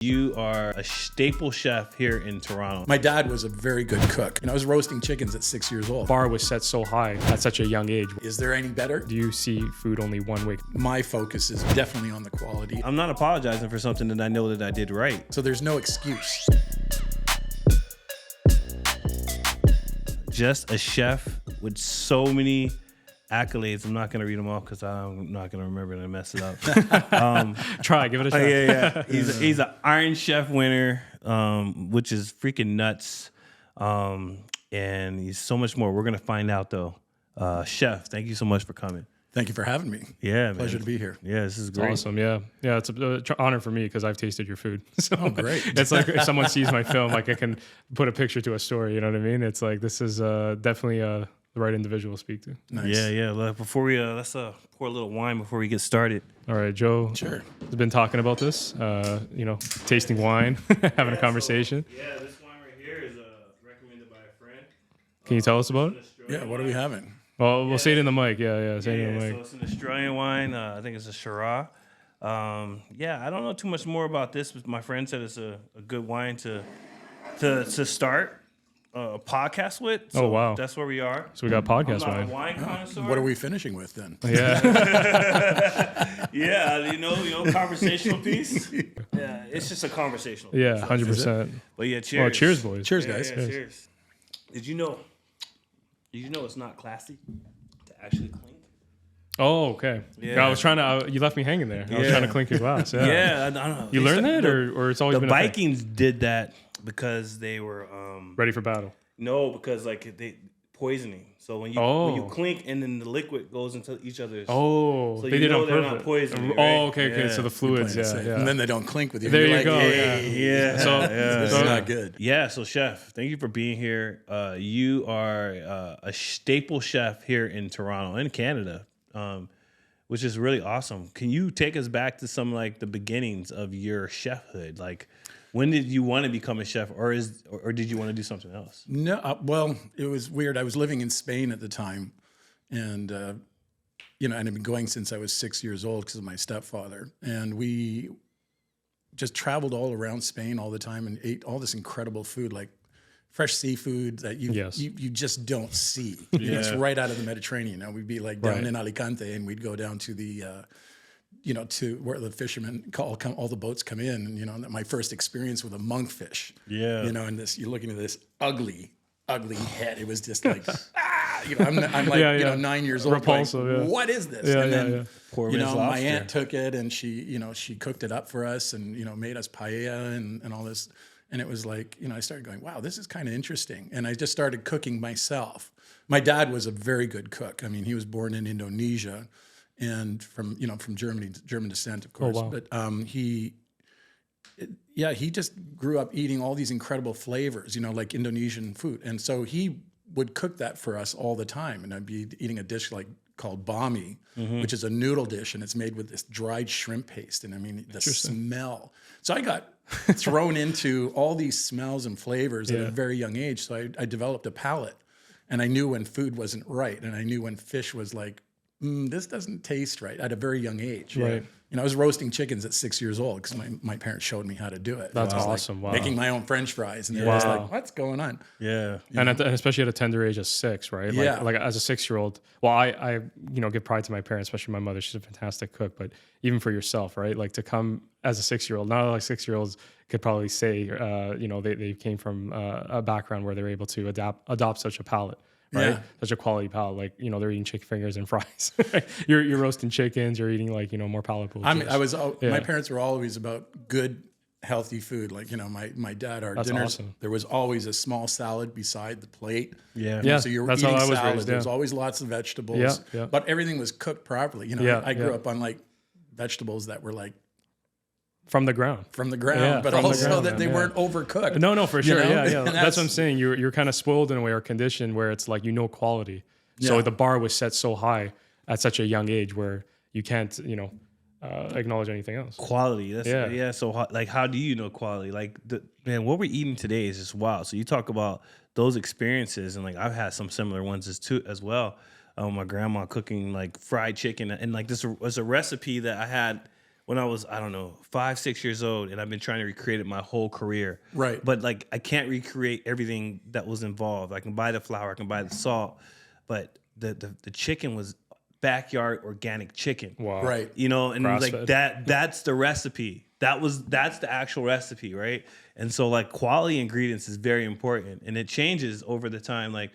You are a staple chef here in Toronto. My dad was a very good cook, and I was roasting chickens at 6 years old. Bar was set so high at such a young age. Is there any better? Do you see food only one way? My focus is definitely on the quality. I'm not apologizing for something that I know that I did right. So there's no excuse. Just a chef with so many accolades. I'm not going to read them off because I'm not going to remember to mess it up. Try, give it a shot. Yeah. He's an Iron Chef winner, which is freaking nuts. And he's so much more. We're going to find out, though. Chef, thank you so much for coming. Thank you for having me. Yeah, Pleasure man. to be here. Yeah, this is great. Awesome, yeah. Yeah, it's an honor for me because I've tasted your food. So Oh, great. It's like if someone sees my film, like I can put a picture to a story, you know what I mean? It's like this is definitely the right individual to speak to. Nice. Yeah. Look, before we let's pour a little wine before we get started. All right, Joe Sure. has been talking about this, tasting wine, having a conversation. Yeah, this wine right here is recommended by a friend. Can you tell us about it? Yeah, what are we having? Well, we'll say it in the mic. Yeah, say it in the mic. So it's an Australian wine. I think it's a Shiraz. I don't know too much more about this, but my friend said it's a good wine to start a podcast with. So Oh, wow. That's where we are. So we got podcast I'm not wine. a wine connoisseur. What are we finishing with then? Yeah, Yeah, conversational piece. Yeah, it's just a conversational piece. yeah, 100%. But yeah, cheers. Well, cheers, boys. Cheers, Yeah, guys. yeah, cheers. Did you know it's not classy to actually clink? Oh, okay. Yeah. I was trying to. You left me hanging there. I was Yeah. trying to clink your glass. Yeah. Yeah, I don't know. You learned that, or it's always the been a thing? Vikings did that because they were Ready for battle. no, because like they poisoning. So when you Oh. clink and then the liquid goes into each other's. Oh, So they you did it know on they're purpose. not poisoning, Oh, right? okay. Yeah. So the fluids, Playing it safe. yeah. And then they don't clink with you. There You're you go, Hey, Yeah. So- This so- is not good. Yeah, so chef, thank you for being here. You are a staple chef here in Toronto and Canada, which is really awesome. Can you take us back to some like the beginnings of your chefhood? Like, when did you want to become a chef, or did you want to do something else? No, well, it was weird. I was living in Spain at the time, and and I've been going since I was 6 years old because of my stepfather. And we just traveled all around Spain all the time and ate all this incredible food, like fresh seafood that you just don't see. It's right out of the Mediterranean. We'd be like down in Alicante, and we'd go down to the to where the fishermen all the boats come in, and my first experience with a monkfish. Yeah. And you're looking at this ugly head. It was just like, I'm like, 9 years old. Repulsive, going, yeah. what is this? Yeah, and then, yeah. Poor man's my lobster. aunt took it and she cooked it up for us and, made us paella and all this. And it was like, I started going, wow, this is kind of interesting. And I just started cooking myself. My dad was a very good cook. I mean, he was born in Indonesia and from German descent, of course. Oh, wow. But he just grew up eating all these incredible flavors, like Indonesian food. And so he would cook that for us all the time. And I'd be eating a dish called bami, which is a noodle dish, and it's made with this dried shrimp paste. And I mean, the smell. So I got thrown into all these smells and flavors at a very young age. So I developed a palate, and I knew when food wasn't right. And I knew when fish was like, this doesn't taste right at a very young age. Right. I was roasting chickens at 6 years old because my parents showed me how to do it. That's I was awesome. Wow. Making my own French fries, and they were just like, "What's going on?" Yeah. And especially at a tender age of 6, right? Like, Yeah. like as a 6-year-old, well, I give pride to my parents, especially my mother. She's a fantastic cook, but even for yourself, right? Like to come as a 6-year-old, not like 6-year-olds could probably say, they came from a background where they're able to adopt such a palate. Right, Yeah. such a quality palate. Like they're eating chicken fingers and fries. You're roasting chickens. You're eating more palatable. My parents were always about good, healthy food. Like my dad, our That's dinners, awesome. there was always a small salad beside the plate. Yeah. Yeah, So you were that's eating how I was salad. raised, There was yeah. always lots of vegetables. Yeah. But everything was cooked properly. I grew up on like vegetables that were like from the ground. from the ground, Yeah, but from the also ground, that they man, weren't overcooked. No, for sure. Yeah. And That's what I'm saying. You're kind of spoiled in a way or conditioned where it's like quality. So Yeah. the bar was set so high at such a young age where you can't acknowledge anything else. Quality. That's Yeah. So how do you know quality? Like what we're eating today is just wild. So you talk about those experiences, and like I've had some similar ones as well. My grandma cooking like fried chicken, and like this was a recipe that I had when I was, I don't know, 5, 6 years old, and I've been trying to recreate it my whole career. Right. But like, I can't recreate everything that was involved. I can buy the flour, I can buy the salt, but the chicken was backyard organic chicken. Wow. Right. You know, and like Grass-fed. that's the recipe. That's the actual recipe, right? And so like quality ingredients is very important, and it changes over the time, like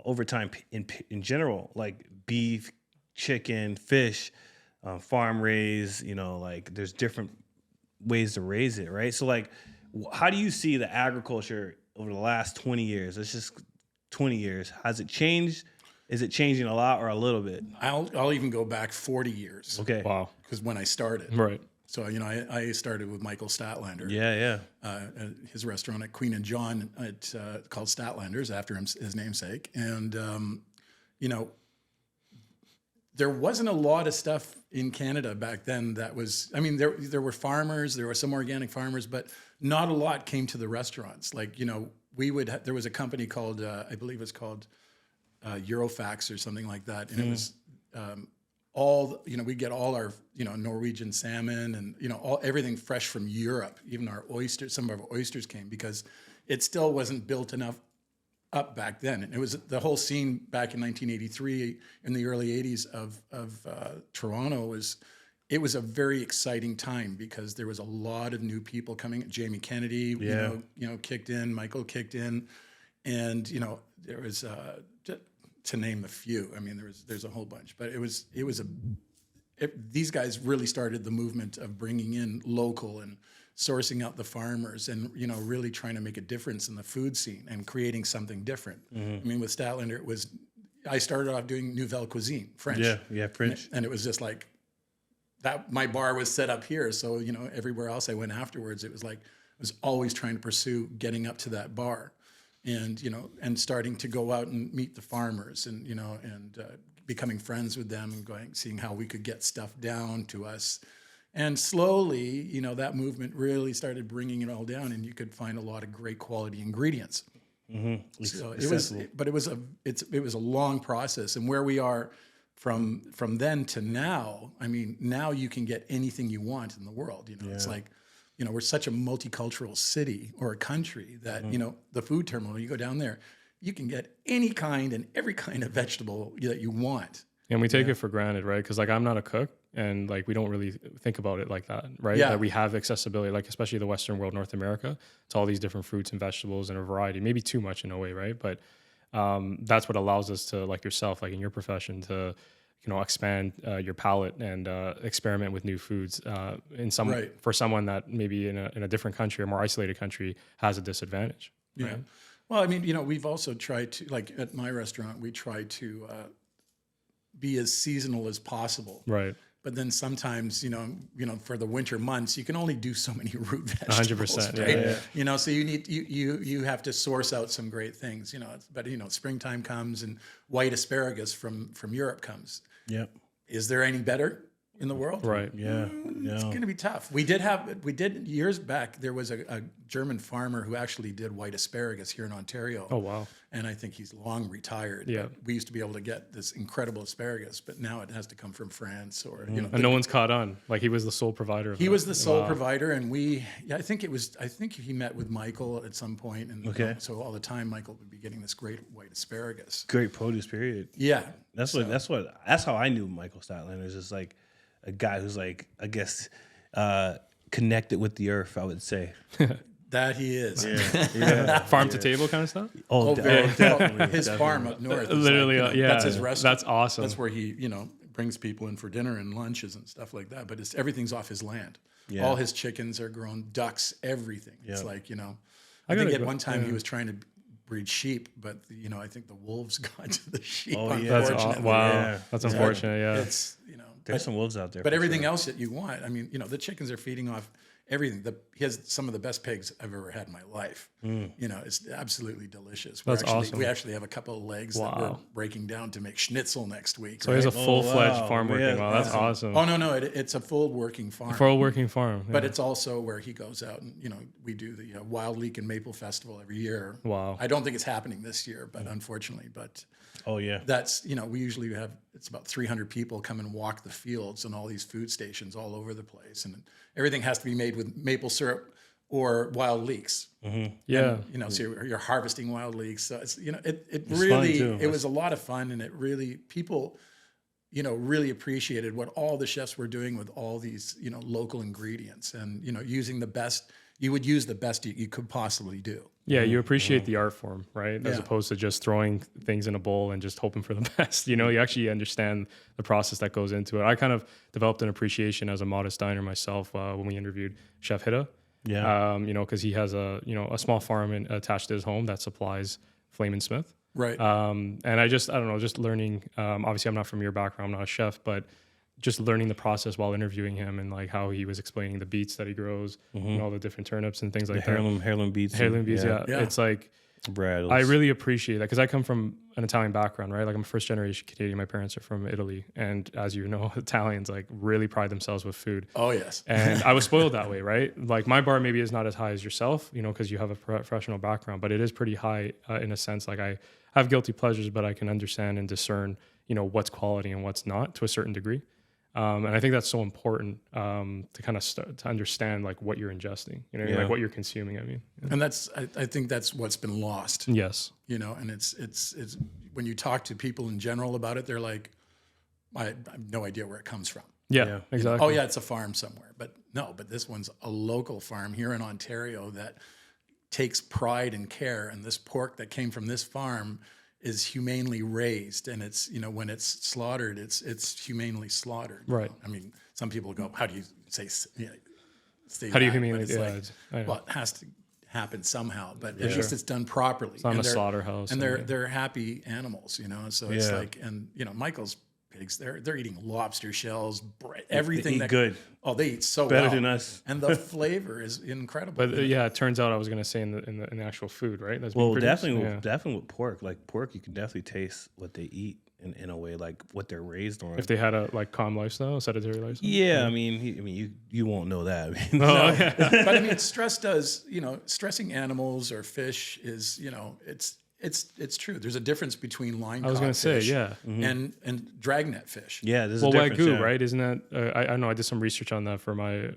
over time in general, like beef, chicken, fish, farm raised, you know, like there's different ways to raise it, right? So like how do you see the agriculture over the last 20 years? It's just 20 years. Has it changed? Is it changing a lot or a little bit? I'll even go back 40 years. Okay. Wow. Because when I started. Right. So, you know, I started with Michael Statlander. Yeah. At his restaurant at Queen and John, called Statlander's after his namesake. And, you know, there wasn't a lot of stuff in Canada back then that was, I mean, there were farmers, there were some organic farmers, but not a lot came to the restaurants. Like, you know, there was a company called, I believe it's called Eurofax or something like that. And it was we get all our, you know, Norwegian salmon and, you know, everything fresh from Europe. Even our oysters, some of our oysters came because it still wasn't built enough up back then. And it was the whole scene back in 1983 in the early 80s of Toronto it was a very exciting time because there was a lot of new people coming. Jamie Kennedy, you know, kicked in, Michael kicked in, and, you know, there was to name a few. I mean, there's a whole bunch, but these guys really started the movement of bringing in local and sourcing out the farmers and, you know, really trying to make a difference in the food scene and creating something different. I mean, with Statlander, I started off doing Nouvelle Cuisine, French. Yeah, French. And it was just like that. My bar was set up here. So, you know, everywhere else I went afterwards, it was like, I was always trying to pursue getting up to that bar and, you know, and starting to go out and meet the farmers and, you know, and becoming friends with them and seeing how we could get stuff down to us. And slowly, you know, that movement really started bringing it all down, and you could find a lot of great quality ingredients. Mm-hmm. So it was a long process, and where we are from then to now. I mean, now you can get anything you want in the world. You know, it's like, you know, we're such a multicultural city or a country that you know, the food terminal. You go down there, you can get any kind and every kind of vegetable that you want. And we take it for granted, right? Because like I'm not a cook, and like we don't really think about it like that, right? Yeah. That we have accessibility, like especially the Western world, North America, to all these different fruits and vegetables and a variety. Maybe too much in a way, right? But that's what allows us to, like yourself, like in your profession, to expand your palate and experiment with new foods. For someone that maybe in a different country, a more isolated country, has a disadvantage. Yeah. Right? Well, I mean, you know, we've also tried to, like at my restaurant, we try to be as seasonal as possible. Right. But then sometimes, you know, for the winter months, you can only do so many root vegetables. 100%. Right? Yeah. You know, so you have to source out some great things. You know, but you know, springtime comes and white asparagus from Europe comes. Yep. Is there any better in the world? Right. Yeah. It's going to be tough. We did years back. There was a German farmer who actually did white asparagus here in Ontario. Oh, wow. And I think he's long retired. Yeah. But we used to be able to get this incredible asparagus, but now it has to come from France or you know. And no one's caught on. Like he was the sole provider. He was the sole provider, and I think he met with Michael at some point, and you know, so all the time Michael would be getting this great white asparagus. Great produce, period. Yeah. That's how I knew Michael Statlander. Is just like a guy who's like, I guess, connected with the earth, I would say. That he is. Yeah. Farm to table kind of stuff. Oh, very definitely. his farm up north. Is Literally, like, you know, yeah. That's his restaurant. That's awesome. That's where he, you know, brings people in for dinner and lunches and stuff like that. But everything's off his land. Yeah. All his chickens are grown, ducks, everything. It's like, you know, I gotta think at go- one time he was trying to breed sheep, but you know, I think the wolves got to the sheep. Oh, yeah. Unfortunately. Wow. Yeah. That's unfortunate. Yeah. It's, you know, There's some wolves out there. but for everything sure. else that you want, I mean, you know, the chickens are feeding off everything. He has some of the best pigs I've ever had in my life. You know, it's absolutely delicious. That's awesome. We actually have a couple of legs that we're breaking down to make schnitzel next week. So he has a full-fledged wow. farm working. Yeah. Wow, that's awesome. Oh no, it's a full working farm. Full working farm. Yeah. But it's also where he goes out and, you know, we do the Wild Leek and Maple Festival every year. Wow. I don't think it's happening this year, but unfortunately, Oh yeah. that's, you know, we usually have, it's about 300 people come and walk the fields and all these food stations all over the place. And everything has to be made with maple syrup or wild leeks. Yeah. And, you know, so you're harvesting wild leeks. So it's, you know, it fun, really, too. it was a lot of fun, and it really, people, you know, really appreciated what all the chefs were doing with all these, you know, local ingredients, and, you know, using the best, you would use the best you could possibly do. Yeah, you appreciate the art form, right? As Yeah. opposed to just throwing things in a bowl and just hoping for the best. You know, you actually understand the process that goes into it. I kind of developed an appreciation as a modest diner myself when we interviewed Chef Hitta. Yeah. You know, because he has a small farm attached to his home that supplies Flame and Smith. Right. And I don't know, just learning. Obviously, I'm not from your background, I'm not a chef, but just learning the process while interviewing him, and like how he was explaining the beets that he grows and all the different turnips and things like that. Heirloom beets. Heirloom beets, yeah. It's like, Brad. I really appreciate that, because I come from an Italian background, right? Like, I'm a first generation Canadian. My parents are from Italy. And as you know, Italians like really pride themselves with food. Oh, yes. And I was spoiled that way, right? Like, my bar maybe is not as high as yourself, you know, because you have a professional background, but it is pretty high in a sense. Like, I have guilty pleasures, but I can understand and discern, you know, what's quality and what's not to a certain degree. And I think that's so important to kind of start to understand like what you're ingesting, you know, like what you're consuming. I mean, And I think that's what's been lost, yes, you know, and it's when you talk to people in general about it, they're like, I have no idea where it comes from. yeah, exactly. Oh yeah, it's a farm somewhere, but no, but this one's a local farm here in Ontario that takes pride and care. And this pork that came from this farm is humanely raised, and it's, you know, when it's slaughtered, it's humanely slaughtered. Right. I mean, some people go, how do you say How do you that? humanely? But it's Yeah, like, I know. well, it has to happen somehow, but at least it's done properly. It's not And a they're- slaughterhouse. and they're happy animals, you know. So it's Yeah. like, and you know, Michael's pigs, they're eating lobster shells, everything eat that good. Oh, they eat so Better well. than us. And the flavor is incredible. But yeah, it turns out I was going to say in the actual food, right? That's being Well, produced? definitely with pork. Like pork, you can definitely taste what they eat in a way, like what they're raised on. If they had a like calm lifestyle, sedentary lifestyle. Yeah, I mean, you won't know that. I mean, Oh, yeah. But I mean, stress does, you know, stressing animals or fish is, you know, it's true. There's a difference between line I was going to say, fish yeah. and dragnet fish. yeah, there's Well, a difference. Wagyu, yeah. right? Isn't that? I know I did some research on that for my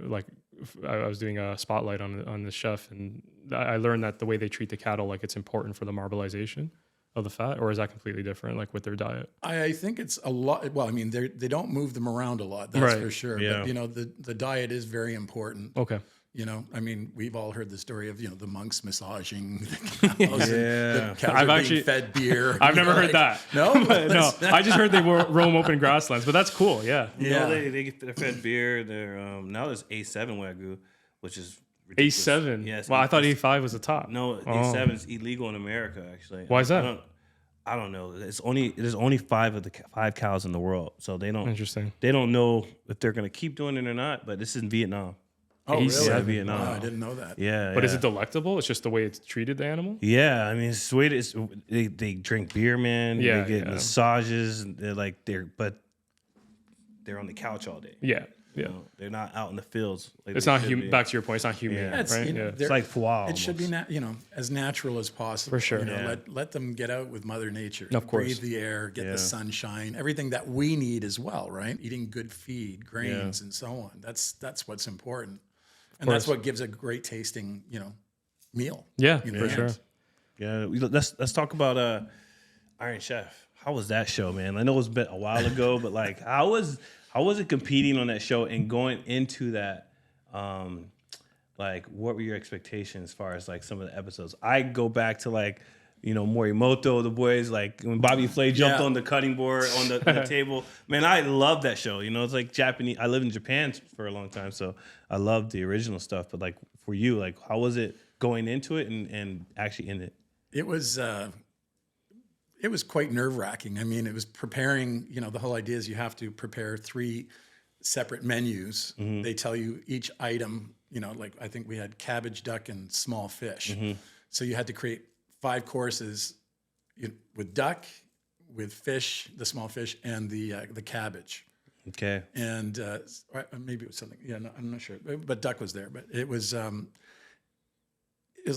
I was doing a spotlight on the chef, and I learned that the way they treat the cattle, like it's important for the marbleization of the fat, or is that completely different, like with their diet? I think it's a lot. Well, I mean, they don't move them around a lot, that's Right. for sure. Yeah. But you know, the diet is very important. Okay. You know, I mean, we've all heard the story of, you know, the monks massaging the cows. And the cows I've are actually- being fed beer. I've You never know, heard that. No, No, I just heard they roam open grasslands, but that's cool. Yeah. You Yeah. know, they're fed beer. They're now there's A7 Wagyu, which is ridiculous. A7. Yes. Well, I thought A5 was the top. No, A7 is illegal in America. Actually, Why is that? I don't know. There's only five cows in the world, so they don't. Interesting. They don't know if they're gonna keep doing it or not. But this is in Vietnam. Oh, really? A7. Vietnam. Wow, I didn't know that. Yeah, But is yeah. it delectable? It's just the way it's treated, the animal? Yeah, I mean, it's sweet. They drink beer, man. Yeah, they get yeah. massages. And they're on the couch all day. Yeah. Yeah. You know, they're not out in the fields. Like It's they not should human. be. Back to your point, it's not human, Yeah. It's, right? you know, Yeah. they're- It's like foie. It should be, you know, as natural as possible. For sure. You know, Yeah. let them get out with Mother Nature. Of course. Breathe the air, get Yeah. the sunshine, everything that we need as well, right? Eating good feed, grains, and so on. That's what's important, and that's course. what gives a great tasting, you know, meal. Yeah, You know, for yeah. sure. Yeah, let's talk about Iron Chef. How was that show, man? I know it was a while ago, but like, how was it competing on that show and going into that? Like, what were your expectations as far as like some of the episodes? I go back to like, you know, Morimoto, the boys, like when Bobby Flay jumped Yeah. on the cutting board on the table. Man, I love that show. You know, it's like Japanese. I lived in Japan for a long time, so I love the original stuff. But like for you, like, how was it going into it and actually in it? It was quite nerve-wracking. I mean, it was preparing, you know, the whole idea is you have to prepare 3 separate menus. They tell you each item, you know, like I think we had cabbage, duck, and small fish. So you had to create 5 courses with duck, with fish, the small fish, and the cabbage. Okay. And maybe it was something. Yeah, no, I'm not sure. But duck was there. But it was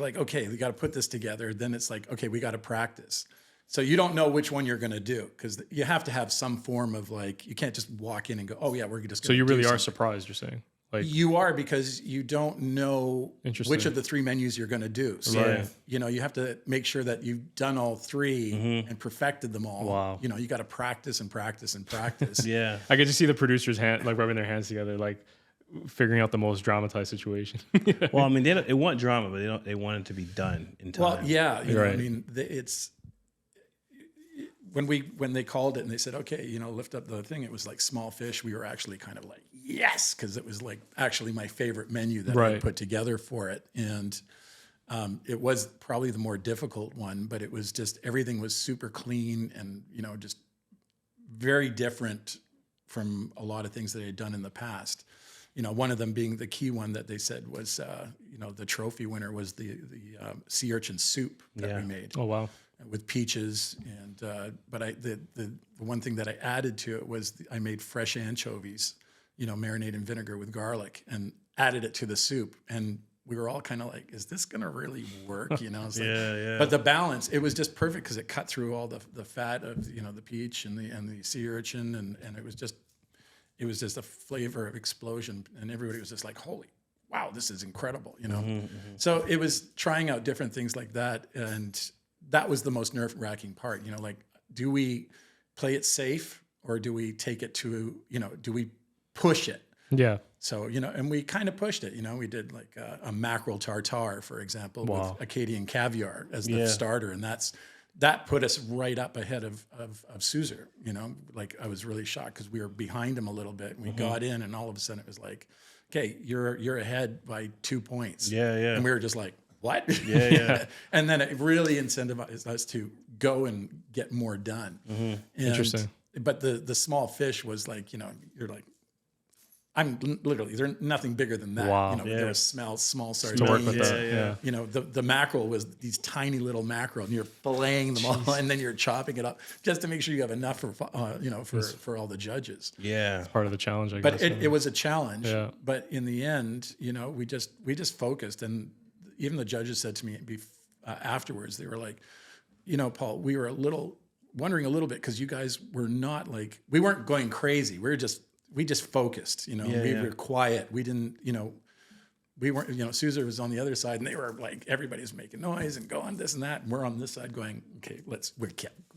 like, okay, we got to put this together. Then it's like, okay, we got to practice. So you don't know which one you're going to do because you have to have some form of like, you can't just walk in and go, oh yeah, we're just going to So you really do are something. surprised, you're saying? Like, You are, because you don't know Interesting. which of the 3 menus you're going to do. So, Right. you know, you have to make sure that you've done all 3 and perfected them all. Wow. You know, you got to practice and practice and practice. Yeah. I get to see the producers hand, like rubbing their hands together, like figuring out the most dramatized situation. Well, I mean, they want drama, but they want it to be done in time. Well, yeah, you know, Right. I mean, it's when they called it and they said, okay, you know, lift up the thing, it was like small fish. We were actually kind of like, yes, because it was like actually my favorite menu that I Right. put together for it. And it was probably the more difficult one, but it was just, everything was super clean and, you know, just very different from a lot of things that I had done in the past. You know, one of them being the key one that they said was, you know, the trophy winner was the sea urchin soup that we made Oh, wow. with peaches. And but the one thing that I added to it was I made fresh anchovies, you know, marinated in vinegar with garlic, and added it to the soup. And we were all kind of like, is this going to really work? You know, it's like, Yeah. But the balance, it was just perfect because it cut through all the fat of, you know, the peach and the sea urchin, and it was just a flavor of explosion, and everybody was just like, holy wow, this is incredible, you know? So it was trying out different things like that. And that was the most nerve-wracking part, you know, like, do we play it safe or do we take it to, you know, do we push it? Yeah. So, you know, and we kind of pushed it, you know, we did like a mackerel tartare, for example, Wow. with Acadian caviar as the starter. And that put us right up ahead of Suzer, you know, like I was really shocked because we were behind him a little bit, and we got in, and all of a sudden it was like, okay, you're ahead by 2 points. Yeah. And we were just like, what? Yeah. And then it really incentivized us to go and get more done. And, Interesting. But the small fish was like, you know, you're like, I'm literally, there's nothing bigger than that. Wow. You know, there was small To sardines. work with Yeah, that. yeah. Yeah. You know, the mackerel was these tiny little mackerel, and you're filleting them all, and then you're chopping it up just to make sure you have enough for, you know, for all the judges. Yeah. Part of the challenge, I But guess. it was a challenge. Yeah. But in the end, you know, we just focused, and even the judges said to me afterwards, they were like, you know, Paul, we were wondering a little bit because you guys were not like, we weren't going crazy. We just focused, you know, we were quiet. We didn't, you know, we weren't, you know, Suzer was on the other side, and they were like, everybody's making noise and going this and that. And we're on this side going, okay,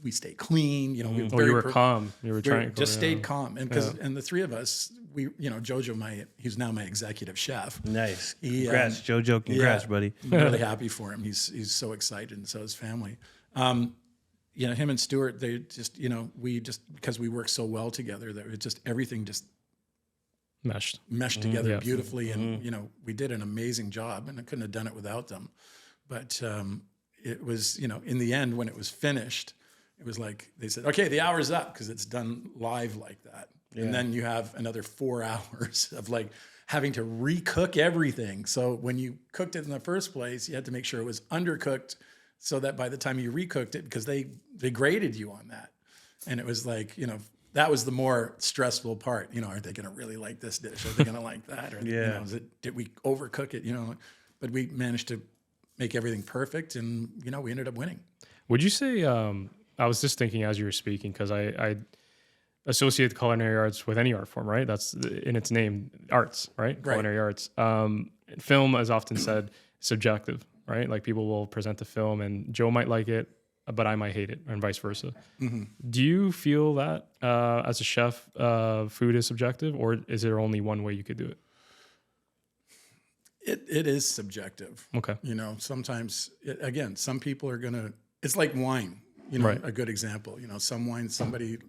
we stay clean. You know, we you were calm. You were trying to just stayed calm. And and the 3 of us, we, you know, Jojo, he's now my executive chef. Nice. He, Congrats, Jojo. Congrats, buddy. I'm really happy for him. He's so excited, and so is family. You know, him and Stuart, they just, you know, because we work so well together, that it just, everything just meshed together beautifully. And, you know, we did an amazing job, and I couldn't have done it without them. But it was, you know, in the end, when it was finished, it was like, they said, okay, the hour's up, because it's done live like that. And then you have another 4 hours of like having to recook everything. So when you cooked it in the first place, you had to make sure it was undercooked, so that by the time you recooked it, because they graded you on that. And it was like, you know, that was the more stressful part. You know, are they going to really like this dish? Are they going to like that? Or, you know, did we overcook it? You know, but we managed to make everything perfect, and, you know, we ended up winning. Would you say, I was just thinking as you were speaking, because I associate the culinary arts with any art form, right? That's in its name, arts, right? Culinary arts. Film, as often said, subjective, right? Like, people will present the film and Joe might like it, but I might hate it, and vice versa. Do you feel that as a chef, food is subjective, or is there only one way you could do it? It is subjective. Okay. You know, sometimes, again, some people are going to, it's like wine, you know, a good example. You know, some wine, somebody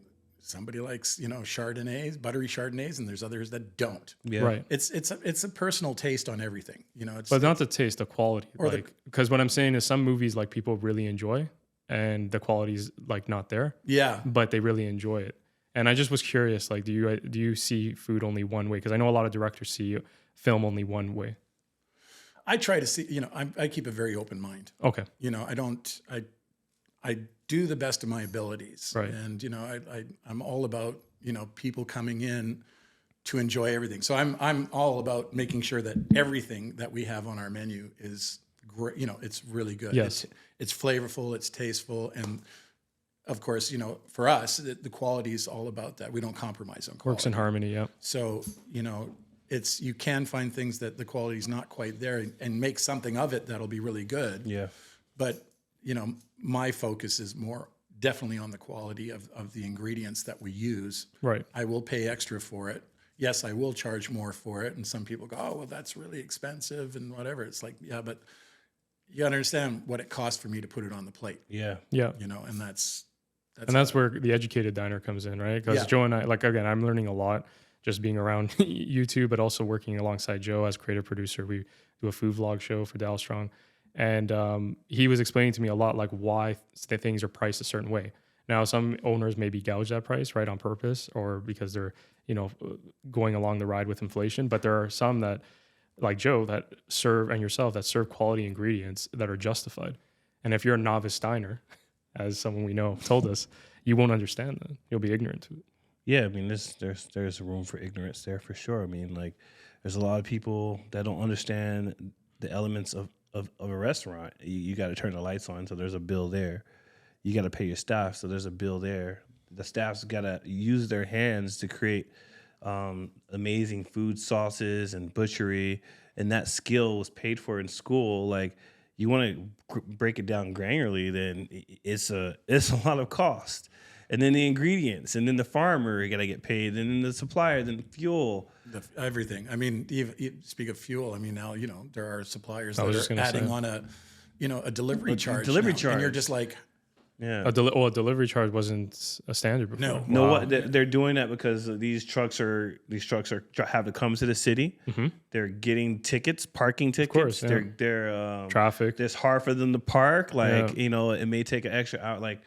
likes, you know, Chardonnays, buttery Chardonnays, and there's others that don't. Yeah. Right. It's a personal taste on everything. You know, But not the taste, the quality. Or like, because what I'm saying is some movies, like, people really enjoy, and the quality's like not there, yeah. but they really enjoy it. And I just was curious, like, do you see food only one way? Because I know a lot of directors see film only one way. I try to see, I keep a very open mind. Okay. I do the best of my abilities. Right. And, I'm all about, people coming in to enjoy everything. So I'm all about making sure that everything that we have on our menu is great. It's really good. Yes. It's flavorful, it's tasteful. And of course, for us, the quality is all about that. We don't compromise on quality. Works in harmony. Yeah. So, you can find things that the quality is not quite there and make something of it that'll be really good. Yeah. But, my focus is more definitely on the quality of the ingredients that we use. Right. I will pay extra for it. Yes, I will charge more for it. And some people go, oh, well, that's really expensive and whatever. It's like, yeah, but you gotta understand what it costs for me to put it on the plate. Yeah. Yeah. And that's where the educated diner comes in, right? Because Joe and I, like, again, I'm learning a lot just being around you two, but also working alongside Joe as creative producer. We do a food vlog show for Dallas Strong. And he was explaining to me a lot, like, why the things are priced a certain way. Now, some owners maybe gouge that price, right, on purpose, or because they're, going along the ride with inflation. But there are some that, like Joe, that serve, and yourself, that serve quality ingredients that are justified. And if you're a novice diner, as someone we know told us, you won't understand that. You'll be ignorant to it. Yeah, I mean, there's room for ignorance there for sure. I mean, like, there's a lot of people that don't understand the elements of a restaurant. You got to turn the lights on, so there's a bill there. You got to pay your staff, so there's a bill there. The staff's got to use their hands to create amazing food, sauces, and butchery, and that skill was paid for in school. Like, you want to break it down granularly, then it's a lot of cost. And then the ingredients, and then the farmer, you got to get paid, and then the supplier, then fuel. Everything. I mean, you speak of fuel. I mean, now, there are suppliers that are adding on a delivery charge. Delivery now, charge. And you're just like, yeah. A delivery charge wasn't a standard before. No. Wow. What they're doing that because these trucks have to come to the city. Mm-hmm. They're getting tickets, parking tickets. Of course, yeah. They're traffic. It's hard for them to park. Like, it may take an extra hour. Like,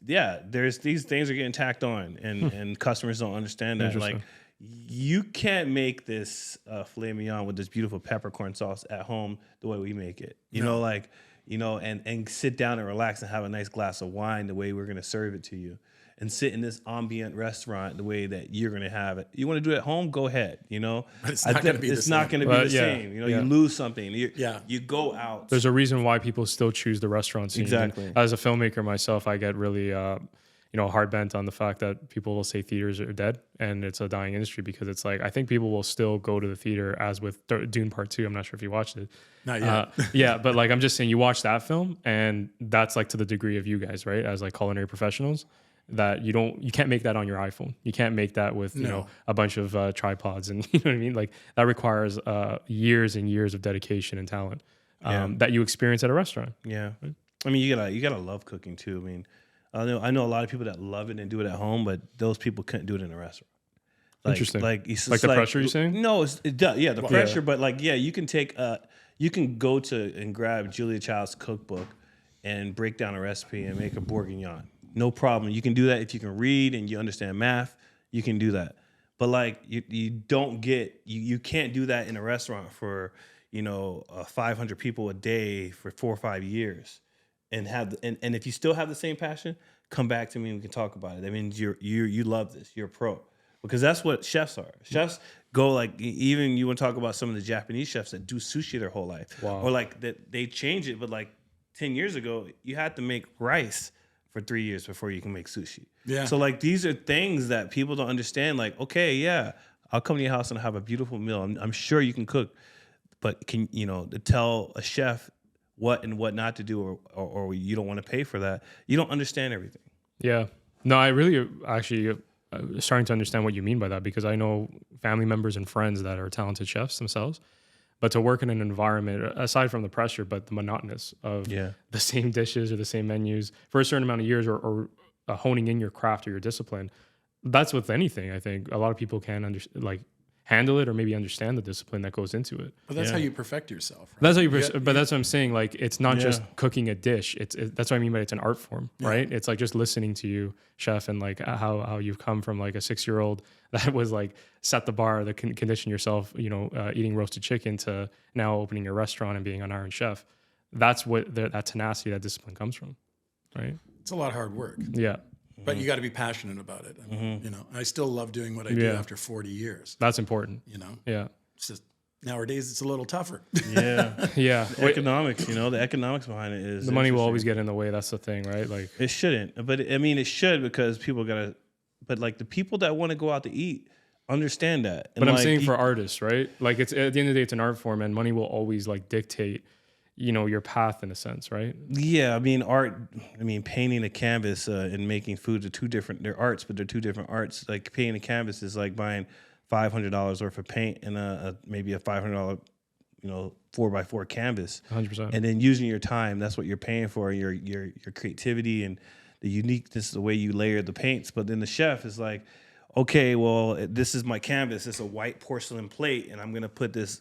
yeah, there's these things are getting tacked on, and customers don't understand that. Like, you can't make this filet mignon with this beautiful peppercorn sauce at home the way we make it. And sit down and relax and have a nice glass of wine the way we're going to serve it to you, and sit in this ambient restaurant the way that you're going to have it. You want to do it at home? Go ahead. But it's not going to be the same. It's not going to be the same. You lose something. You go out. There's a reason why people still choose the restaurant scene. Exactly. And as a filmmaker myself, I get really hard bent on the fact that people will say theaters are dead and it's a dying industry, because it's like, I think people will still go to the theater, as with Dune Part 2. I'm not sure if you watched it. Not yet. Yeah, but like, I'm just saying, you watch that film, and that's like to the degree of you guys, right, as like culinary professionals, that you can't make that on your iPhone. You can't make that with a bunch of tripods, and you know what I mean. Like, that requires years and years of dedication and talent that you experience at a restaurant. Yeah, right? I mean, you gotta love cooking too. I mean, I know a lot of people that love it and do it at home, but those people couldn't do it in a restaurant. Interesting. Like the pressure you're saying? No, it does. Yeah, the pressure. But like, yeah, you can you can go to and grab Julia Child's cookbook and break down a recipe and make a bourguignon. No problem. You can do that if you can read and you understand math. You can do that. But like, you don't get you can't do that in a restaurant for 500 people a day for 4 or 5 years. And if you still have the same passion, come back to me and we can talk about it. I mean, you love this. You're a pro, because that's what chefs are. Chefs go, like, even you want to talk about some of the Japanese chefs that do sushi their whole life, or like that they change it. But like 10 years ago, you had to make rice for 3 years before you can make sushi. Yeah. So like, these are things that people don't understand. Like, okay, yeah, I'll come to your house and have a beautiful meal. I'm sure you can cook, but can to tell a chef what and what not to do, or you don't want to pay for that, you don't understand everything. Yeah. No, I really actually starting to understand what you mean by that, because I know family members and friends that are talented chefs themselves, but to work in an environment, aside from the pressure, but the monotonous of the same dishes or the same menus for a certain amount of years, or honing in your craft or your discipline. That's with anything. I think a lot of people can handle it or maybe understand the discipline that goes into it. But that's how you perfect yourself. Right? That's how but that's what I'm saying. Like, it's not just Yeah. cooking a dish. That's what I mean by it's an art form, right? It's like just listening to you, chef, and like how you've come from like a 6-year-old that was like set the bar, that condition yourself, eating roasted chicken, to now opening your restaurant and being an Iron Chef. That's what that tenacity, that discipline comes from, right? It's a lot of hard work, Yeah. but you got to be passionate about it. I mean, I still love doing what I do after 40 years. That's important. Yeah. It's just nowadays it's a little tougher. Yeah. Yeah. The economics, the economics behind it is The money will interesting. always get in the way. That's the thing, right? Like, It shouldn't, but I mean, it should, because people gotta. But like the people that want to go out to eat understand that. And but I'm like, saying for artists, right? Like, it's at the end of the day, it's an art form, and money will always like dictate, your path in a sense, right? yeah, I mean, art. I mean, painting a canvas and making food are two different. They're arts, but they're two different arts. Like painting a canvas is like buying $500 worth of paint and maybe a $500 4x4 canvas. 100%. And then using your time, that's what you're paying for, your creativity and the uniqueness, the way you layer the paints. But then the chef is like, okay, well, this is my canvas. It's a white porcelain plate, and I'm gonna put this.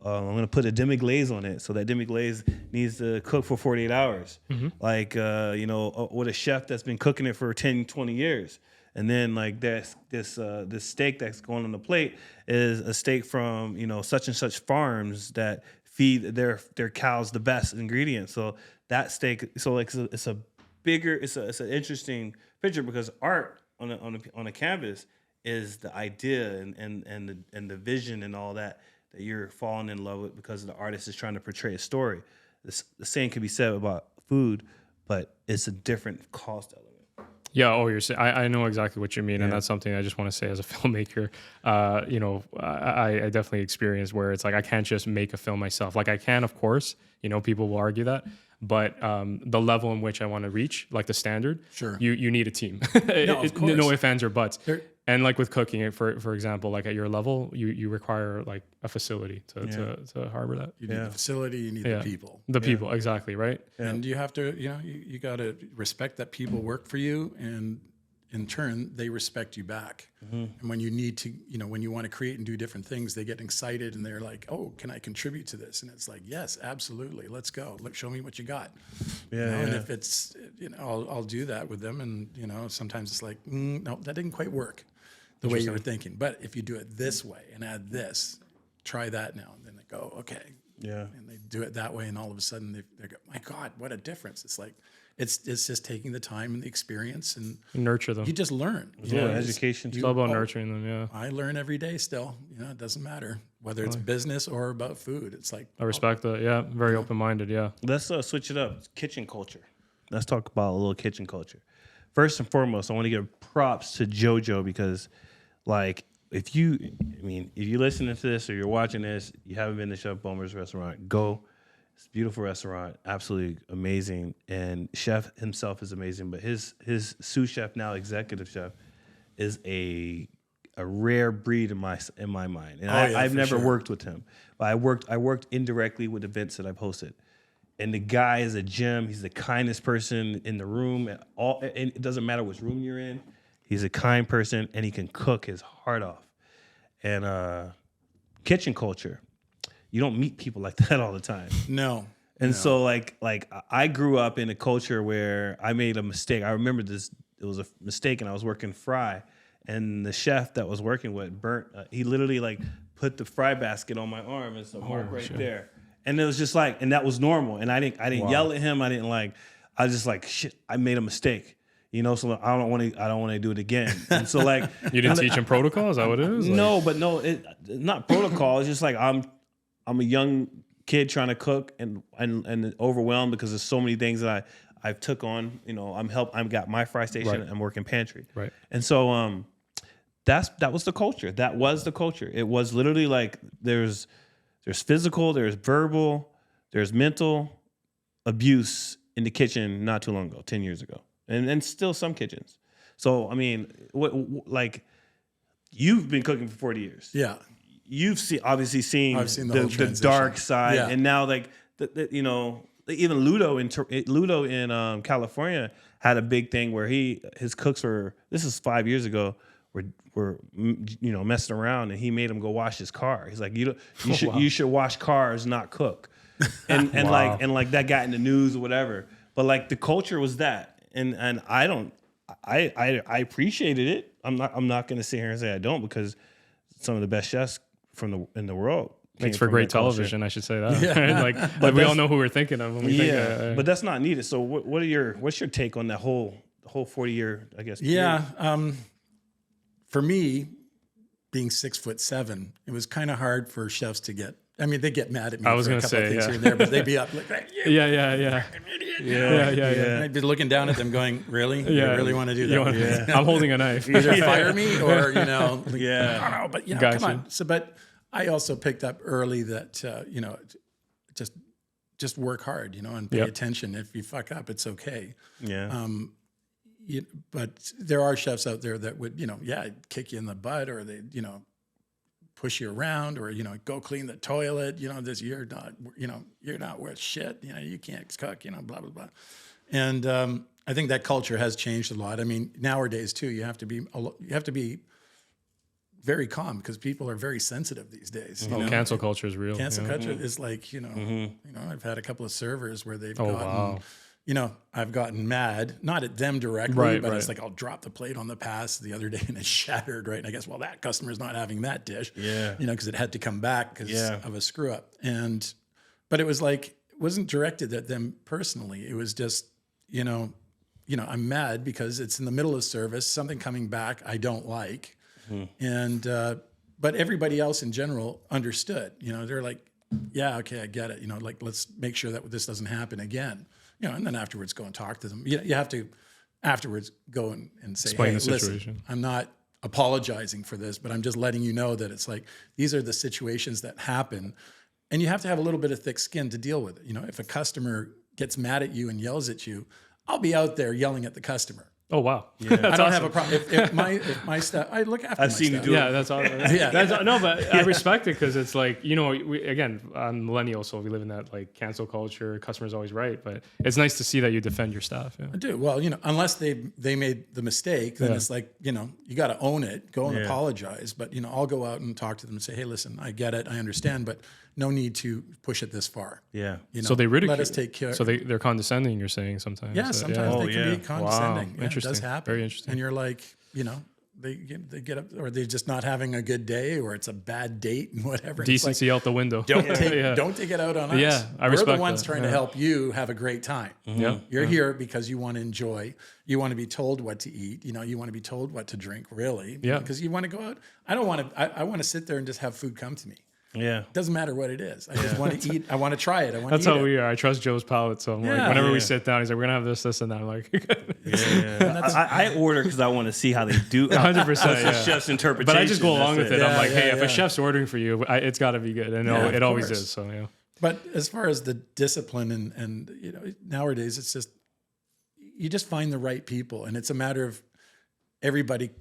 I'm gonna put a demi-glaze on it. So that demi-glaze needs to cook for 48 hours. Like with a chef that's been cooking it for 10, 20 years. And then like this steak that's going on the plate is a steak from such and such farms that feed their cows the best ingredients. So that steak, so like it's an interesting picture, because art on a canvas is the idea and the vision and all that you're falling in love with, because the artist is trying to portray a story. The same can be said about food, but it's a different cost element. Yeah. Oh, you're saying, I know exactly what you mean. And that's something I just want to say as a filmmaker. I definitely experienced where it's like, I can't just make a film myself. Like, I can, of course, people will argue that, but the level in which I want to reach, like the standard, Sure. you need a team. No, of course. No ifs, ands, or buts. And like with cooking, for example, like at your level, you require like a facility to harbor that. You need the facility, you need the people. The people, exactly, right? And you have to, you got to respect that people work for you, and in turn, they respect you back. And when you need to, when you want to create and do different things, they get excited and they're like, "Oh, can I contribute to this?" And it's like, "Yes, absolutely. Let's go. Show me what you got." And if it's, I'll do that with them. And sometimes it's like, no, that didn't quite work the way you were thinking. But if you do it this way and add this, try that now. And then they go, okay. Yeah. And they do it that way, and all of a sudden they go, "My God, what a difference!" It's like, it's just taking the time and the experience, and Nurture them. you just learn. Education. It's all about nurturing them, yeah. I learn every day still. It doesn't matter whether it's business or about food. It's like, I respect that, yeah. Very open-minded, yeah. Let's switch it up. Kitchen culture. Let's talk about a little kitchen culture. First and foremost, I want to give props to JoJo, because, like, if you listening to this or you're watching this, you haven't been to Chef Boehmer's restaurant, go. It's a beautiful restaurant, absolutely amazing, and chef himself is amazing. But his sous chef, now executive chef, is a rare breed in my mind. And I've never worked with him, but I worked indirectly with events that I've hosted. And the guy is a gem. He's the kindest person in the room. And it doesn't matter which room you're in. He's a kind person, and he can cook his heart off. And kitchen culture, you don't meet people like that all the time. no. And so like I grew up in a culture where I made a mistake. I remember this. It was a mistake, and I was working fry, and the chef that was working with burnt. He literally like put the fry basket on my arm, and some mark right there. And it was just like, and that was normal. And I didn't yell at him. I was just like, shit, I made a mistake. So I don't want to do it again. And so like, You didn't teach him protocol? Is that what it is? no, it's not protocol. It's just like I'm a young kid trying to cook and overwhelmed because there's so many things that I've took on. I've got my fry station. Right. I'm working pantry. Right. And so that was the culture. That was the culture. It was literally like there's physical, there's verbal, there's mental abuse in the kitchen not too long ago, 10 years ago. And still some kitchens. So, I mean, like, you've been cooking for 40 years. Yeah. You've I've seen the whole the transition. dark side. Yeah. And now, like, even Ludo in California had a big thing where his cooks were, this is 5 years ago, were messing around, and he made him go wash his car. He's like, you should wash cars, not cook. And Wow. like that got in the news or whatever. But like the culture was that, and I appreciated it. I'm not going to sit here and say I don't, because some of the best chefs in the world Makes came for from great that culture. television, I should say that. Like we all know who we're thinking of when we think. But that's not needed. So what's your take on that whole 40-year, I guess? Yeah. For me, being 6'7", it was kind of hard for chefs to get. I mean, they get mad at me I was for a gonna couple of say, things yeah. here and there, but they'd be up like, Yeah. and I'd be looking down at them going, really? You really want to do that? I'm holding a knife. Either fire me or, like, I don't know, but Gotcha. come on. So, but I also picked up early that, just work hard, and pay attention. If you fuck up, it's okay. Yeah. But there are chefs out there that would, kick you in the butt, or they, push you around, or, go clean the toilet, this, you're not worth shit. You can't cook, blah, blah, blah. And I think that culture has changed a lot. I mean, nowadays too, you have to be very calm, because people are very sensitive these days. Cancel culture is real. Cancel culture is like, I've had a couple of servers where they've wow. I've gotten mad, not at them directly, but Right. it's like, I'll drop the plate on the pass the other day and it shattered, right? And I guess, well, that customer's not having that dish, because it had to come back because of a screw up. But it was like, it wasn't directed at them personally. It was just, I'm mad because it's in the middle of service, something coming back I don't like. And, but everybody else in general understood, they're like, yeah, okay, I get it. Like, let's make sure that this doesn't happen again. And then afterwards go and talk to them. You have to afterwards go and say, Explain hey, the situation. listen, I'm not apologizing for this, but I'm just letting you know that it's like, these are the situations that happen. And you have to have a little bit of thick skin to deal with it. If a customer gets mad at you and yells at you, I'll be out there yelling at the customer. Oh wow! I don't have a problem. If my staff, I look after. I've seen you do Yeah, that's all. No, but I respect it, because it's like, again, I'm millennial, so we live in that like cancel culture. Customer's always right, but it's nice to see that you defend your staff. Yeah. I do. Well, unless they made the mistake, then it's like, you got to own it, go and apologize. But, I'll go out and talk to them and say, hey, listen, I get it, I understand, but no need to push it this far. Yeah. So they ridicule. Let us take care. So they're condescending, you're saying sometimes. Yeah, sometimes they can be condescending. Wow. Yeah, Interesting. it does happen. Very interesting. And you're like, they get up, or they're just not having a good day, or it's a bad date and whatever. Decency out the window. Don't take it out on us. Yeah, I We're respect the ones that. trying to help you have a great time. Yeah. You're here because you want to enjoy. You want to be told what to eat. You want to be told what to drink, really. Yeah. Because you want to go out. I don't want to. I want to sit there and just have food come to me. Yeah. Doesn't matter what it is. I just want to eat. I want to try it. I want That's to eat how it. we are. I trust Joe's palate, so I'm like, whenever we sit down, he's like, "We're gonna have this, and that." I'm like, I order because I want to see how they do. 100%. That's the Yeah. chef's interpretation. But I just go along with it. I'm like, hey, if yeah. a chef's ordering for you, it's got to be good, and Yeah, it of always course. is. So yeah. But as far as the discipline and nowadays, it's just, you just find the right people, and it's a matter of everybody,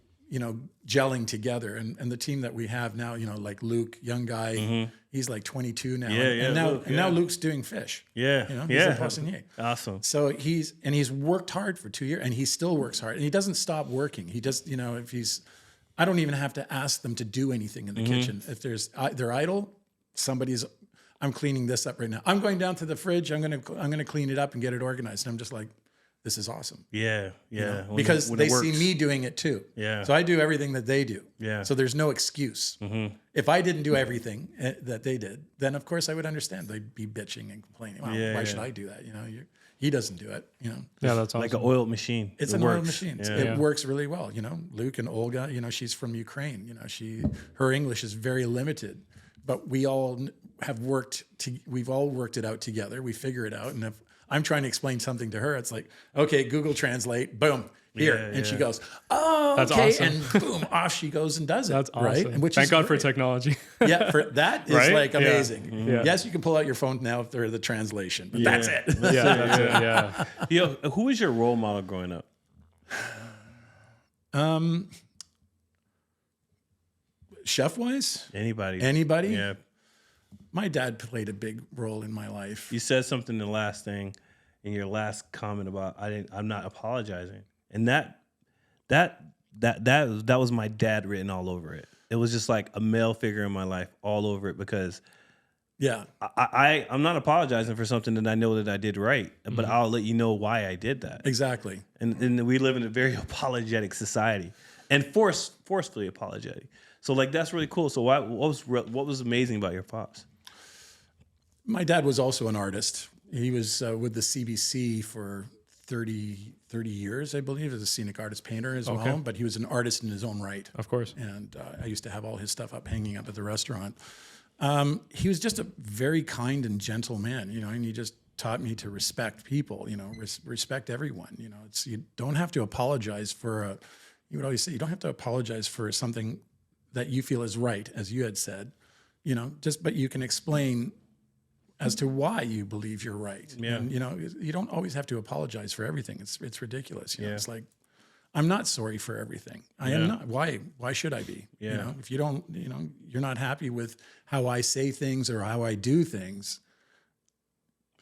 gelling together. And the team that we have now, like Luke, young guy, he's like 22 now. And now Luke's doing fish. Yeah. He's in Poissonnier. Awesome. So he's worked hard for 2 years, and he still works hard, and he doesn't stop working. He just, if I don't even have to ask them to do anything in the kitchen. If they're idle, I'm cleaning this up right now. I'm going down to the fridge. I'm going to clean it up and get it organized. And I'm just like, this is awesome. Yeah. Because When they it see works. me doing it too. Yeah. So I do everything that they do. Yeah. So there's no excuse. If I didn't do everything that they did, then of course I would understand. They'd be bitching and complaining. Well, why should I do that? He doesn't do it. Yeah, that's awesome. Like an oiled machine. It's It an oil works. machine. Yeah. It works really well. Luke and Olga, she's from Ukraine. Her English is very limited, but we all have we've all worked it out together. We figure it out. And if I'm trying to explain something to her, it's like, okay, Google Translate, boom, here. Yeah, and she yeah. goes, oh, That's okay. awesome. And boom, off she goes and does it. That's awesome. Right. And Thank God for great. technology. Yeah, that is Right? like Yeah. amazing. Yeah. Yes, you can pull out your phone now if they're the translation, but that's it. yeah. Who was your role model growing up? Chef wise, Anybody? anybody. Yeah. My dad played a big role in my life. You said something in the last thing, in your last comment about I'm not apologizing, and that that was my dad written all over it. It was just like a male figure in my life all over it, because Yeah. I'm not apologizing for something that I know that I did right, but I'll let you know why I did that. Exactly. And we live in a very apologetic society, and forcefully apologetic. So like that's really cool. So what was amazing about your pops? My dad was also an artist. He was with the CBC for 30 years, I believe, as a scenic artist painter as well. But he was an artist in his own right. Of course. And I used to have all his stuff hanging up at the restaurant. He was just a very kind and gentle man, and he just taught me to respect people, respect everyone. You don't have to apologize for you would always say, you don't have to apologize for something that you feel is right, as you had said, but you can explain as to why you believe you're right. Yeah. And, you don't always have to apologize for everything. It's ridiculous. It's like, I'm not sorry for everything. I am not. Why should I be? Yeah. If you don't, you're not happy with how I say things or how I do things,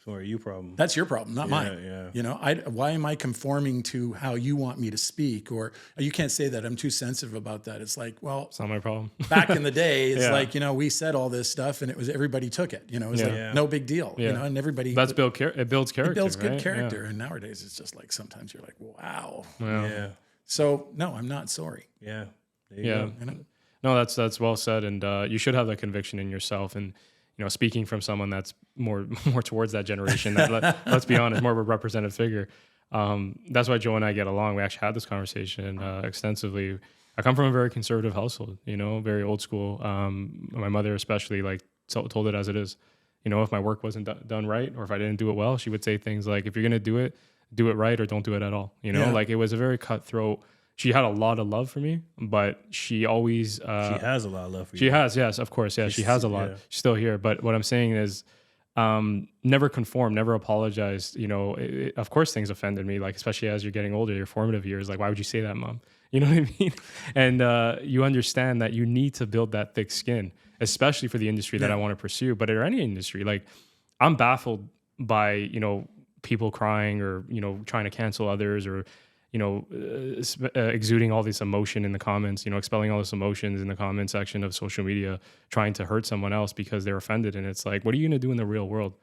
So are you problem? that's your problem, not mine. Yeah. Why am I conforming to how you want me to speak? Or you can't say that I'm too sensitive about that. It's like, well, It's not my problem. back in the day, it's Yeah. like, we said all this stuff and everybody took it, it was like no big deal, and everybody, It builds character. it builds good right? character. And nowadays it's just like, sometimes you're like, wow. Yeah. Yeah. So no, I'm not sorry. Yeah. There you Yeah. go. No, that's well said, and you should have that conviction in yourself. And speaking from someone that's more towards that generation, let's be honest, more of a representative figure. That's why Joe and I get along. We actually had this conversation extensively. I come from a very conservative household, very old school. My mother especially told it as it is. If my work wasn't done right, or if I didn't do it well, she would say things like, "If you're gonna do it right, or don't do it at all." Like it was a very cutthroat. She had a lot of love for me, but she always She has a lot of love for you. she has, yes, of course, yeah, she has a lot. yeah. She's still here, but what I'm saying is, never conform, never apologize. Of course, things offended me, like especially as you're getting older, your formative years. Like, why would you say that, Mom? You know what I mean? And you understand that you need to build that thick skin, especially for the industry that I want to pursue, but in any industry. Like, I'm baffled by people crying, or trying to cancel others, or exuding all this emotion in the comments, expelling all this emotions in the comment section of social media, trying to hurt someone else because they're offended. And it's like, what are you going to do in the real world?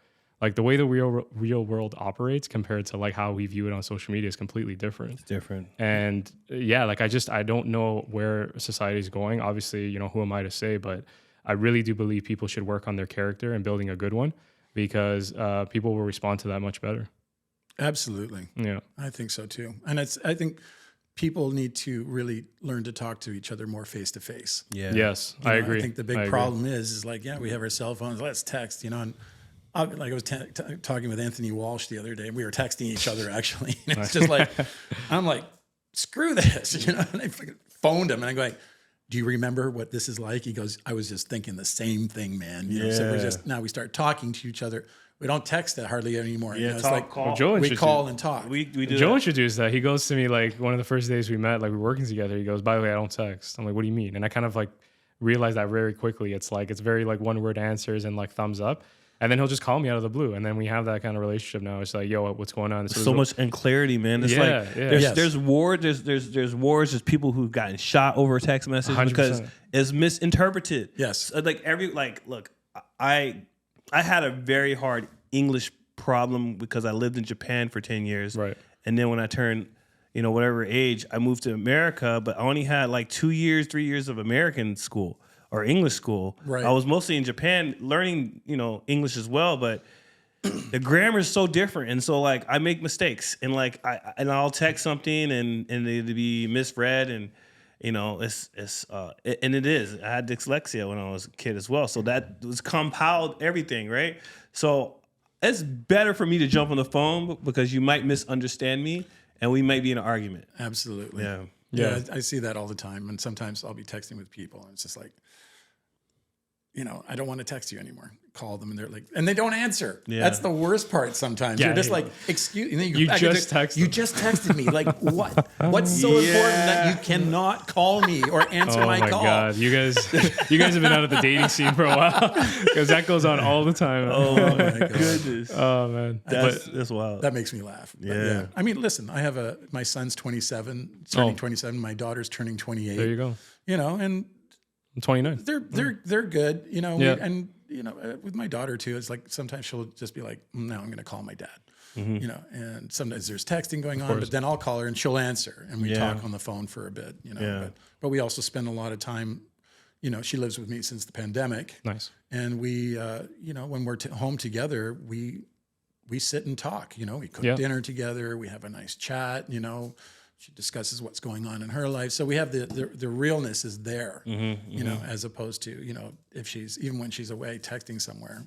Like, the way the real world operates compared to like how we view it on social media is completely different. It's different. And yeah, like I don't know where society is going. Obviously, who am I to say, but I really do believe people should work on their character and building a good one, because people will respond to that much better. Absolutely. Yeah. I think so too. And I think people need to really learn to talk to each other more face to face. Yeah. Yes, I agree. I think the big problem is like, we have our cell phones, let's text, and I was talking with Anthony Walsh the other day, and we were texting each other actually. And it's just like, I'm like, screw this, and I fucking phoned him and I'm going, do you remember what this is like? He goes, I was just thinking the same thing, man. So now we start talking to each other. We don't text it hardly anymore. Yeah, it's talk, like call. Joe we call and talk. We do Joe that. introduced that. He goes to me like one of the first days we met, like we were working together. He goes, "By the way, I don't text." I'm like, "What do you mean?" And I kind of like realized that very quickly. It's very like one word answers and like thumbs up. And then he'll just call me out of the blue. And then we have that kind of relationship now. It's like, yo, what's going on? So much in clarity, man. It's there's war, there's wars, there's people who've gotten shot over a text message 100%. because it's misinterpreted. Yes. Look, I had a very hard English problem because I lived in Japan for 10 years. Right. And then when I turned, whatever age, I moved to America, but I only had like 2 years, 3 years of American school or English school. Right. I was mostly in Japan learning, English as well, but the grammar is so different. And so like I make mistakes and like I'll text something and it'll be misread and and it is. I had dyslexia when I was a kid as well. So that was compound everything, right? So it's better for me to jump on the phone because you might misunderstand me and we might be in an argument. Absolutely. Yeah. Yeah, I see that all the time. And sometimes I'll be texting with people and it's just like, I don't want to text you anymore. Call them and they're like, and they don't answer. Yeah. That's the worst part sometimes. Yeah, You're just yeah. like, excuse me. You just texted. You just texted me. Like what? What's so important that you cannot call me or answer Oh my my call? God, you guys have been out of the dating scene for a while because that goes on all the time. Oh my my God. goodness. Oh man, That's wild. That makes me laugh. But Yeah. I mean, listen, I have my son's 27, turning 27. My daughter's turning 28. there you go. And I'm 29. they're good. Yeah. With my daughter too, it's like sometimes she'll just be like, "No, I'm going to call my dad." And sometimes there's texting going on, but then I'll call her and she'll answer, and we talk on the phone for a bit. Yeah. But we also spend a lot of time. She lives with me since the pandemic. Nice. And we, when we're home together, we sit and talk. We cook dinner together. We have a nice chat. She discusses what's going on in her life. So we have the realness is there. As opposed to even when she's away texting somewhere.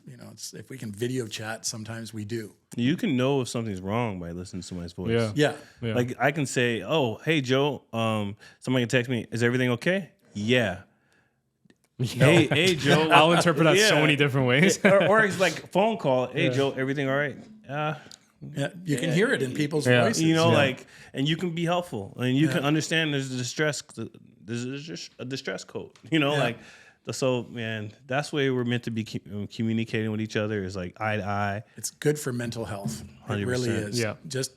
If we can video chat, sometimes we do. You can know if something's wrong by listening to somebody's voice. Yeah. Like I can say, "Oh, hey Joe, somebody can text me. Is everything okay?" Yeah. Hey Joe. I'll interpret that so many different ways. or it's like phone call. Hey Joe, everything all right? Yeah, you can hear it in people's Yeah. voices. And you can be helpful, and you can understand there's just a distress code. So man, that's the way we're meant to be communicating with each other, is like eye to eye. It's good for mental health. It really 100%. is. Yeah. Just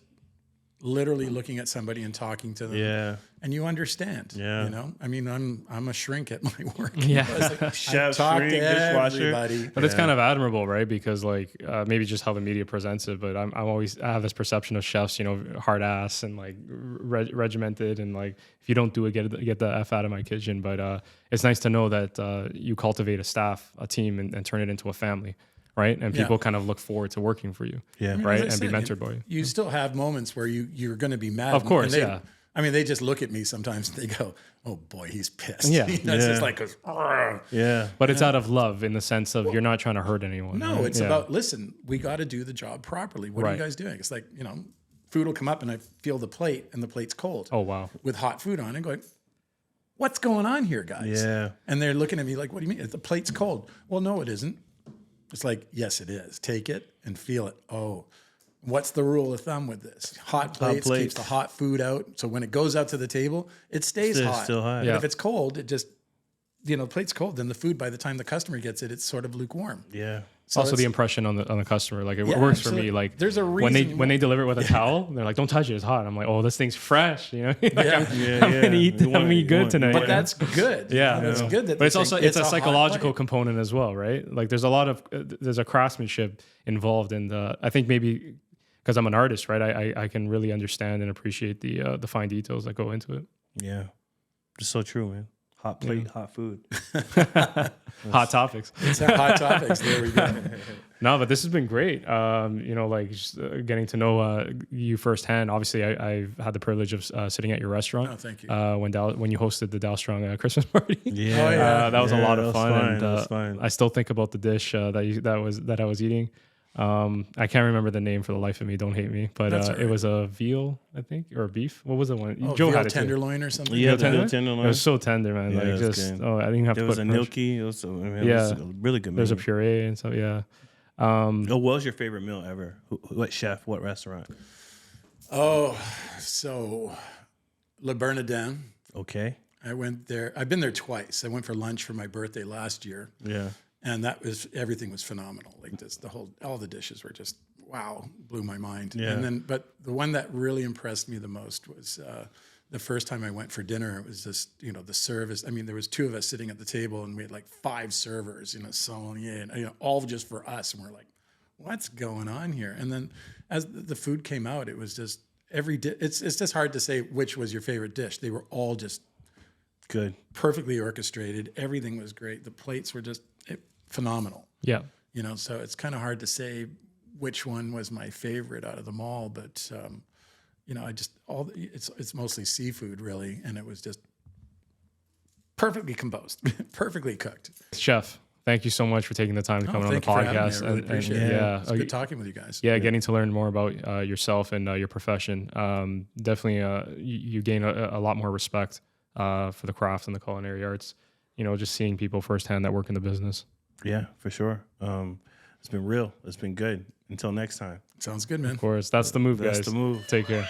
literally looking at somebody and talking to them. Yeah. And you understand. Yeah. I mean, I'm a shrink at my work. Yeah. Chef, talk shrink, to dishwasher. everybody. But it's kind of admirable, right? Because maybe just how the media presents it, but I have this perception of chefs, hard ass and like regimented, and like if you don't do it, get the F out of my kitchen. But it's nice to know that you cultivate a team, and turn it into a family, right? And people kind of look forward to working for you, right? And be mentored by you. You still have moments where you're going to be mad. Of course, yeah. I mean, they just look at me sometimes and they go, "Oh boy, he's pissed." Yeah. It's just like, "Argh." Yeah. But it's out of love, in the sense of you're not trying to hurt anyone. No, right? it's about, listen, we got to do the job properly. What are you guys doing? It's like, food will come up and I feel the plate and the plate's cold. Oh wow. With hot food on and going, what's going on here, guys? Yeah. And they're looking at me like, what do you mean? The plate's cold. Well, no, it isn't. It's like, yes, it is. Take it and feel it. Oh, what's the rule of thumb with this? Hot plates keeps the hot food out. So when it goes out to the table, it stays hot. Still hot. But if it's cold, it just, the plate's cold. Then the food, by the time the customer gets it, it's sort of lukewarm. Yeah. So Also the impression on the customer, like it works for me. Like there's a when reason they deliver it with a towel, they're like, "Don't touch it, it's hot." I'm like, "Oh, this thing's fresh," I'm gonna eat good tonight. But that's good. Yeah, It's good that but it's also it's a hot psychological plate. component as well, right? Like there's a lot of there's a craftsmanship involved in the. I think maybe because I'm an artist, right? I can really understand and appreciate the fine details that go into it. Yeah. It's so true, man. Hot plate, hot food. Hot topics. It's hot topics. There we go. No, but this has been great. Just getting to know you firsthand. Obviously, I've had the privilege of sitting at your restaurant. Oh, thank you. When you hosted the Dow Strong Christmas party. Yeah. Oh, yeah. That was a lot of fun. That And was fun. I still think about the dish that I was eating. I can't remember the name for the life of me. Don't hate me, but That's all right. it was a veal, I think, or a beef. What was the one? Oh, Joe veal had it too. tenderloin or something. Yeah, Veal the tenderloin? veal tenderloin. It was so tender, man. Yeah, Like it was just good. I didn't have There to was put a much. gnocchi. It was a really good meal. There's a puree and stuff. Yeah. What was your favorite meal ever? What chef? What restaurant? Oh, so Le Bernardin. Okay. I went there. I've been there twice. I went for lunch for my birthday last year, Yeah. and everything was phenomenal. Like just all the dishes were just wow, blew my mind. Yeah. But the one that really impressed me the most was the first time I went for dinner. It was just the service. I mean, there was two of us sitting at the table, and we had like 5 servers, sommelier, and all just for us, and we're like, what's going on here? And then as the food came out, it was just it's just hard to say which was your favorite dish. They were all just Good. perfectly orchestrated. Everything was great. The plates were just phenomenal. Yeah. So it's kind of hard to say which one was my favorite out of them all, but it's mostly seafood really, and it was just perfectly composed, perfectly cooked. Chef, thank you so much for taking the time to come on the Thank you for having me. podcast. I really appreciate it. Yeah, It's good talking with you guys. Yeah, getting to learn more about yourself and your profession. Definitely, you gain a lot more respect for the craft and the culinary arts. Just seeing people firsthand that work in the business. Yeah, for sure. It's been real. It's been good. Until next time. Sounds good, man. Of course, that's the move, That's guys. the move. Take care.